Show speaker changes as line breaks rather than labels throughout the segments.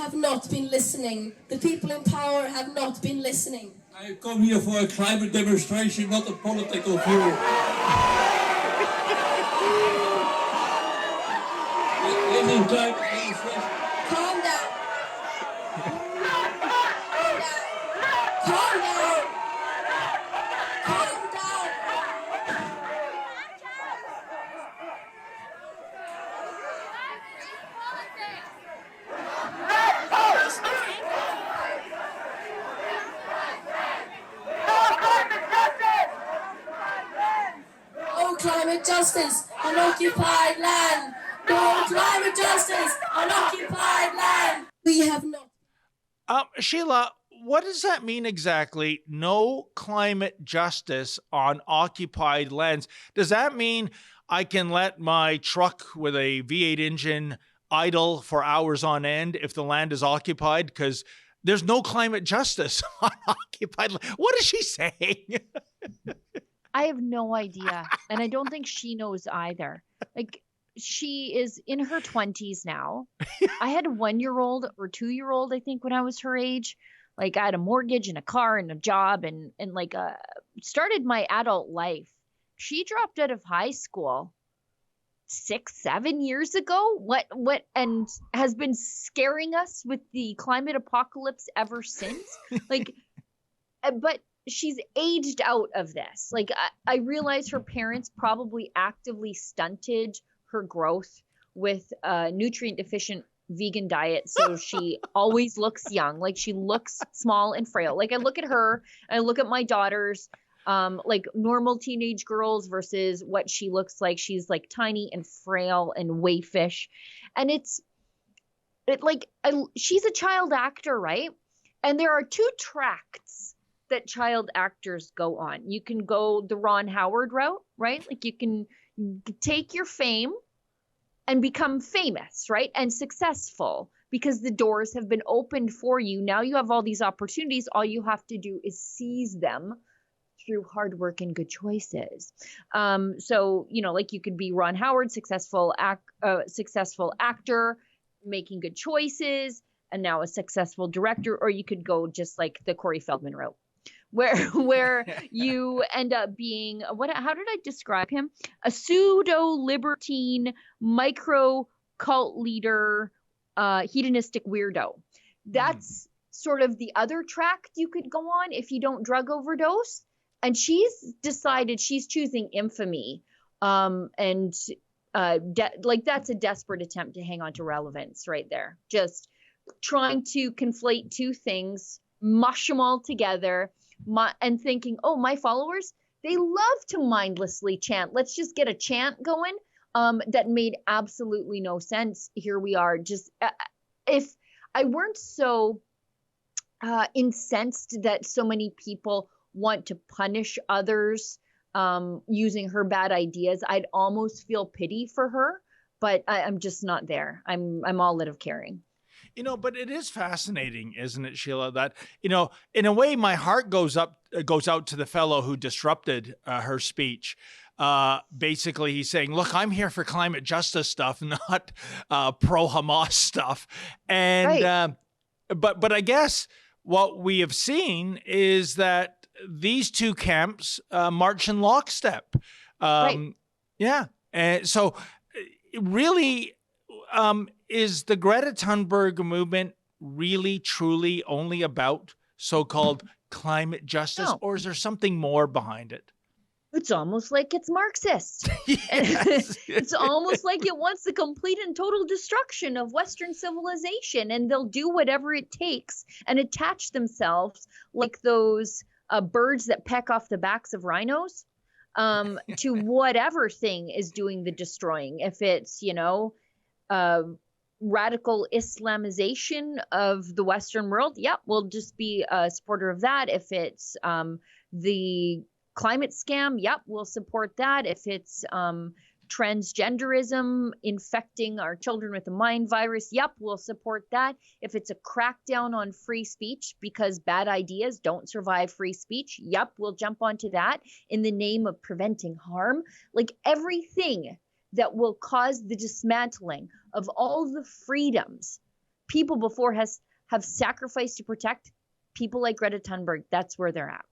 have not been listening. The people in power have not been listening.
I've come here for a climate demonstration, not a political view. This is climate demonstration.
Calm down. Calm down. Calm down. No climate justice on occupied land. No climate justice on occupied land. We have not.
Sheila, what does that mean exactly? No climate justice on occupied lands. Does that mean I can let my truck with a V8 engine idle for hours on end if the land is occupied? Because there's no climate justice on occupied land. What is she saying?
I have no idea. And I don't think she knows either. Like, she is in her 20s now. I had a 1-year-old or 2-year-old, I think, when I was her age. Like, I had a mortgage and a car and a job and started my adult life. She dropped out of high school 6-7 years ago. What and has been scaring us with the climate apocalypse ever since. Like, but she's aged out of this. Like, I realize her parents probably actively stunted her growth with a nutrient deficient vegan diet, so she always looks young. Like, she looks small and frail. Like, I look at her, I look at my daughters, like normal teenage girls versus what she looks like. She's like tiny and frail and wayfish, and she's a child actor, right? And there are 2 tracks that child actors go on. You can go the Ron Howard route, right? Like, you can take your fame and become famous, right? And successful because the doors have been opened for you. Now you have all these opportunities. All you have to do is seize them through hard work and good choices. So, like, you could be Ron Howard, successful actor, making good choices, and now a successful director, or you could go just like the Corey Feldman route, where you end up being how did I describe him? A pseudo libertine, micro cult leader, hedonistic weirdo. That's sort of the other track you could go on if you don't drug overdose. And she's decided she's choosing infamy. That's a desperate attempt to hang on to relevance right there. Just trying to conflate 2 things, mush them all together, and thinking, oh, my followers, they love to mindlessly chant. Let's just get a chant going. That made absolutely no sense. Here we are. Just if I weren't so incensed that so many people want to punish others using her bad ideas, I'd almost feel pity for her. But I'm just not there. I'm all out of caring.
But it is fascinating, isn't it, Sheila, that, in a way, my heart goes out to the fellow who disrupted her speech. Basically, he's saying, look, I'm here for climate justice stuff, not pro-Hamas stuff. And right. But I guess what we have seen is that these 2 camps march in lockstep.
Right.
Yeah. And so really, is the Greta Thunberg movement really, truly only about so-called climate justice, or is there something more behind it?
It's almost like it's Marxist.
Yes.
It's almost like it wants the complete and total destruction of Western civilization, and they'll do whatever it takes and attach themselves like those birds that peck off the backs of rhinos to whatever thing is doing the destroying. If it's, radical Islamization of the Western world, we'll just be a supporter of that. If it's the climate scam, we'll support that. If it's transgenderism infecting our children with a mind virus, we'll support that. If it's a crackdown on free speech because bad ideas don't survive free speech, we'll jump onto that in the name of preventing harm. Like, everything that will cause the dismantling of all the freedoms people before have sacrificed to protect people like Greta Thunberg. That's where they're at.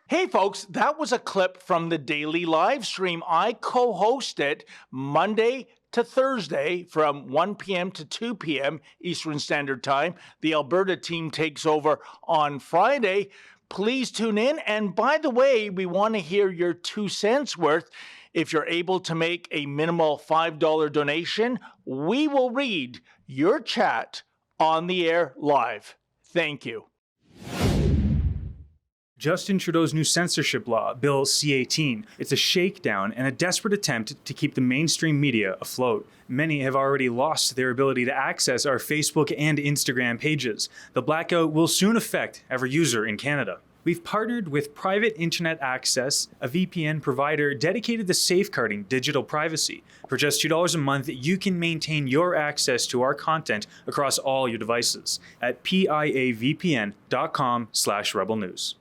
Hey folks, that was a clip from the daily live stream. I co-host it Monday to Thursday from 1 p.m. to 2 p.m. Eastern Standard Time. The Alberta team takes over on Friday. Please tune in. And by the way, we want to hear your 2 cents worth. If you're able to make a minimal $5 donation, we will read your chat on the air live. Thank you.
Justin Trudeau's new censorship law, Bill C-18. It's a shakedown and a desperate attempt to keep the mainstream media afloat. Many have already lost their ability to access our Facebook and Instagram pages. The blackout will soon affect every user in Canada. We've partnered with Private Internet Access, a VPN provider dedicated to safeguarding digital privacy. For just $2 a month, you can maintain your access to our content across all your devices at piavpn.com/rebelnews.